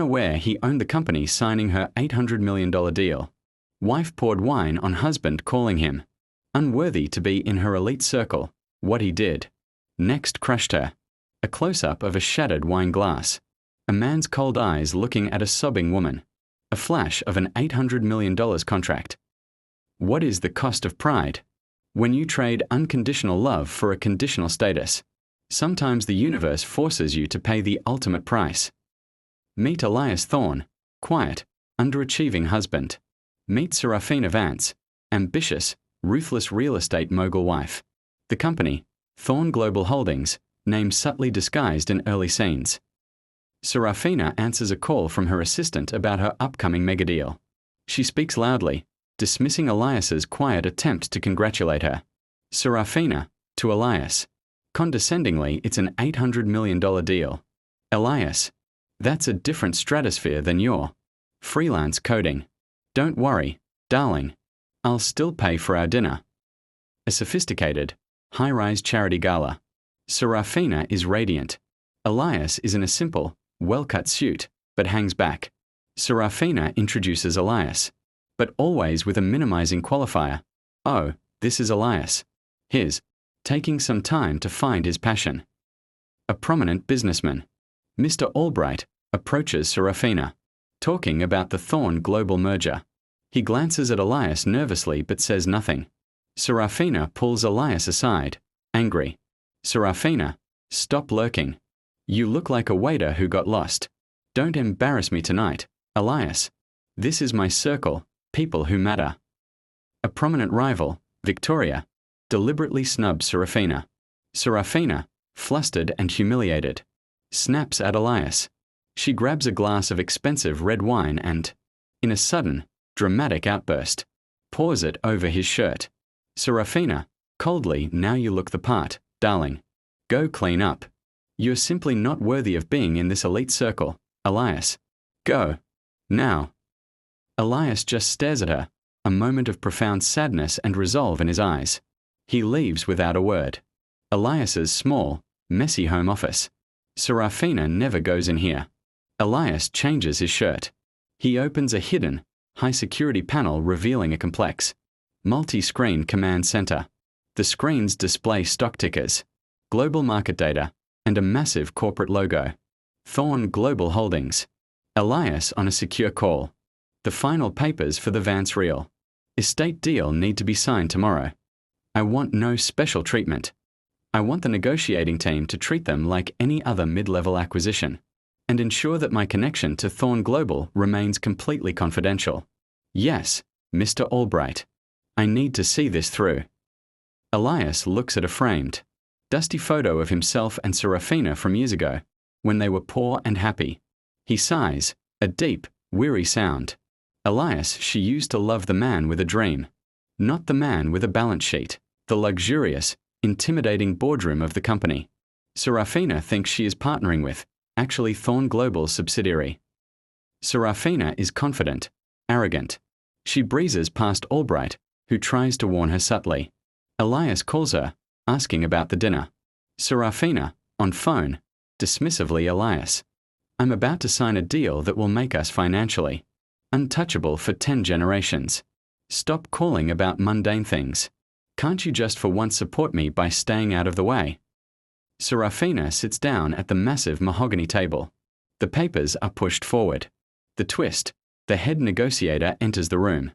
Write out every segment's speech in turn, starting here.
Aware he owned the company signing her $800 million deal. Wife poured wine on husband calling him unworthy to be in her elite circle. What he did next crushed her. A close-up of a shattered wine glass. A man's cold eyes looking at a sobbing woman. A flash of an $800 million contract. What is the cost of pride? When you trade unconditional love for a conditional status, sometimes the universe forces you to pay the ultimate price. Meet Elias Thorne, quiet, underachieving husband. Meet Serafina Vance, ambitious, ruthless real estate mogul wife. The company, Thorne Global Holdings, name subtly disguised in early scenes. Serafina answers a call from her assistant about her upcoming megadeal. She speaks loudly, dismissing Elias's quiet attempt to congratulate her. Serafina, to Elias. Condescendingly, it's an $800 million deal. Elias, that's a different stratosphere than your freelance coding. Don't worry, darling. I'll still pay for our dinner. A sophisticated, high-rise charity gala. Serafina is radiant. Elias is in a simple, well-cut suit, but hangs back. Serafina introduces Elias, but always with a minimizing qualifier. Oh, this is Elias. His, taking some time to find his passion. A prominent businessman, Mr. Albright, approaches Serafina, talking about the Thorne Global merger. He glances at Elias nervously but says nothing. Serafina pulls Elias aside, angry. Serafina, stop lurking. You look like a waiter who got lost. Don't embarrass me tonight, Elias. This is my circle, people who matter. A prominent rival, Victoria, deliberately snubs Serafina. Serafina, flustered and humiliated, snaps at Elias. She grabs a glass of expensive red wine and, in a sudden, dramatic outburst, pours it over his shirt. Serafina, coldly, now you look the part, darling. Go clean up. You're simply not worthy of being in this elite circle, Elias. Go. Now. Elias just stares at her, a moment of profound sadness and resolve in his eyes. He leaves without a word. Elias's small, messy home office. Serafina never goes in here. Elias changes his shirt. He opens a hidden, high-security panel revealing a complex, multi-screen command center. The screens display stock tickers, global market data, and a massive corporate logo. Thorne Global Holdings. Elias on a secure call. The final papers for the Vance Real estate deal need to be signed tomorrow. I want no special treatment. I want the negotiating team to treat them like any other mid-level acquisition and ensure that my connection to Thorne Global remains completely confidential. Yes, Mr. Albright. I need to see this through. Elias looks at a framed, dusty photo of himself and Serafina from years ago, when they were poor and happy. He sighs, a deep, weary sound. Elias, she used to love the man with a dream, not the man with a balance sheet, the luxurious, intimidating boardroom of the company. Serafina thinks she is partnering with, actually Thorne Global's subsidiary. Serafina is confident, arrogant. She breezes past Albright, who tries to warn her subtly. Elias calls her, asking about the dinner. Serafina, on phone, dismissively Elias. I'm about to sign a deal that will make us financially untouchable for 10 generations. Stop calling about mundane things. Can't you just for once support me by staying out of the way? Serafina sits down at the massive mahogany table. The papers are pushed forward. The twist, the head negotiator enters the room.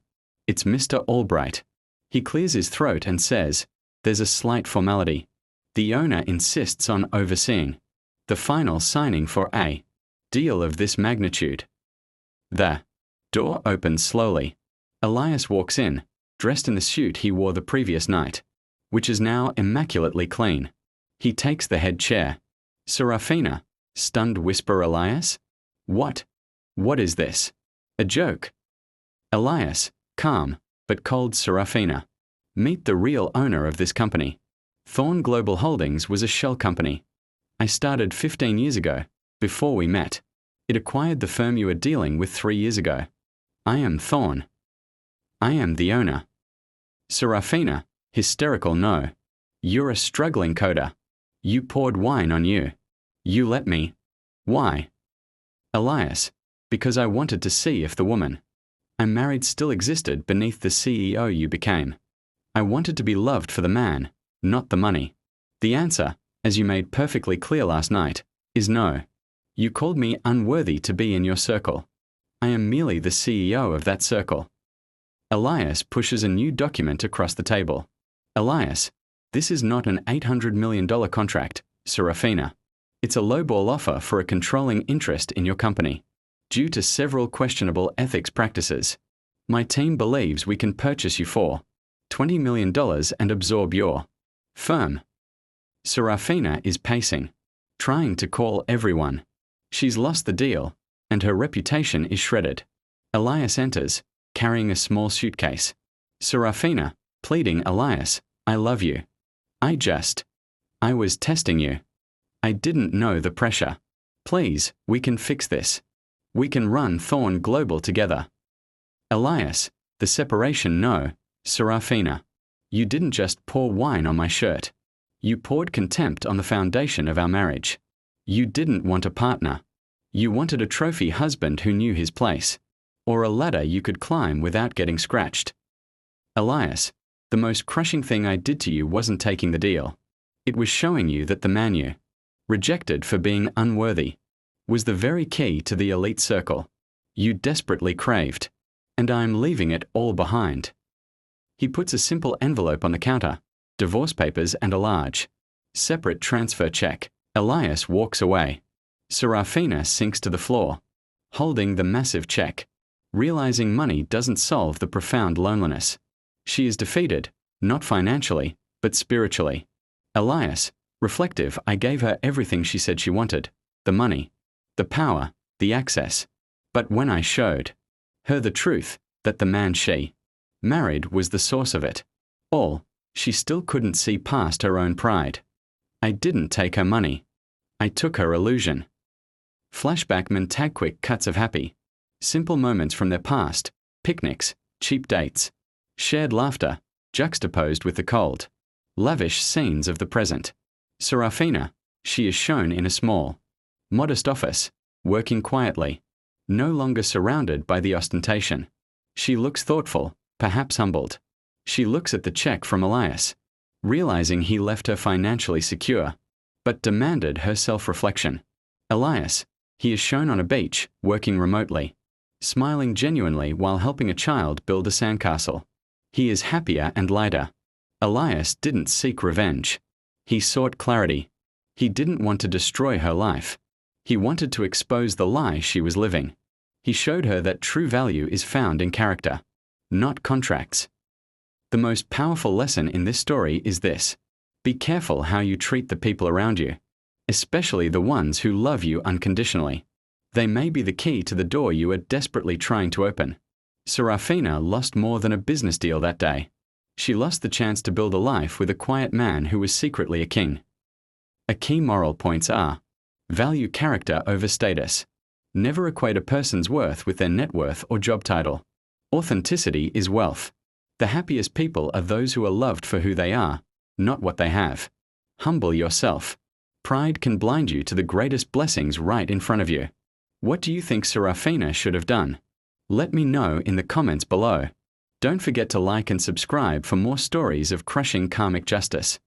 It's Mr. Albright. He clears his throat and says, there's a slight formality. The owner insists on overseeing the final signing for a deal of this magnitude. The door opens slowly. Elias walks in, dressed in the suit he wore the previous night, which is now immaculately clean. He takes the head chair. Serafina, stunned whisper Elias? What? What is this? A joke? Elias, calm, but cold Serafina. Meet the real owner of this company. Thorne Global Holdings was a shell company. I started 15 years ago, before we met. It acquired the firm you were dealing with 3 years ago. I am Thorne. I am the owner. Serafina, hysterical no. You're a struggling coder. You poured wine on you. You let me. Why? Elias, Because I wanted to see if the woman I married still existed beneath the CEO you became. I wanted to be loved for the man, not the money. The answer, as you made perfectly clear last night, is no. You called me unworthy to be in your circle. I am merely the CEO of that circle. Elias pushes a new document across the table. Elias, this is not an $800 million contract, Serafina. It's a lowball offer for a controlling interest in your company. Due to several questionable ethics practices, my team believes we can purchase you for $20 million and absorb your firm. Serafina is pacing, trying to call everyone. She's lost the deal, and her reputation is shredded. Elias enters, carrying a small suitcase. Serafina, pleading, Elias, I love you. I was testing you. I didn't know the pressure. Please, we can fix this. We can run Thorn Global together. Elias, the separation no, Serafina. You didn't just pour wine on my shirt. You poured contempt on the foundation of our marriage. You didn't want a partner. You wanted a trophy husband who knew his place, or a ladder you could climb without getting scratched. Elias, the most crushing thing I did to you wasn't taking the deal. It was showing you that the man you rejected for being unworthy was the very key to the elite circle you desperately craved, and I'm leaving it all behind. He puts a simple envelope on the counter, divorce papers and a large, separate transfer check. Elias walks away. Serafina sinks to the floor, holding the massive check, realizing money doesn't solve the profound loneliness. She is defeated, not financially, but spiritually. Elias, reflective, I gave her everything she said she wanted, the money, the power, the access. But when I showed her the truth, that the man she married was the source of it all, she still couldn't see past her own pride. I didn't take her money. I took her illusion. Flashback Mentagquick cuts of happy, simple moments from their past, picnics, cheap dates, shared laughter, juxtaposed with the cold, lavish scenes of the present. Serafina, she is shown in a small, modest office, working quietly, no longer surrounded by the ostentation. She looks thoughtful, perhaps humbled. She looks at the check from Elias, realizing he left her financially secure, but demanded her self-reflection. Elias, he is shown on a beach, working remotely, smiling genuinely while helping a child build a sandcastle. He is happier and lighter. Elias didn't seek revenge. He sought clarity. He didn't want to destroy her life. He wanted to expose the lie she was living. He showed her that true value is found in character, not contracts. The most powerful lesson in this story is this: be careful how you treat the people around you, especially the ones who love you unconditionally. They may be the key to the door you are desperately trying to open. Serafina lost more than a business deal that day. She lost the chance to build a life with a quiet man who was secretly a king. A key moral points are: value character over status. Never equate a person's worth with their net worth or job title. Authenticity is wealth. The happiest people are those who are loved for who they are, not what they have. Humble yourself. Pride can blind you to the greatest blessings right in front of you. What do you think Serafina should have done? Let me know in the comments below. Don't forget to like and subscribe for more stories of crushing karmic justice.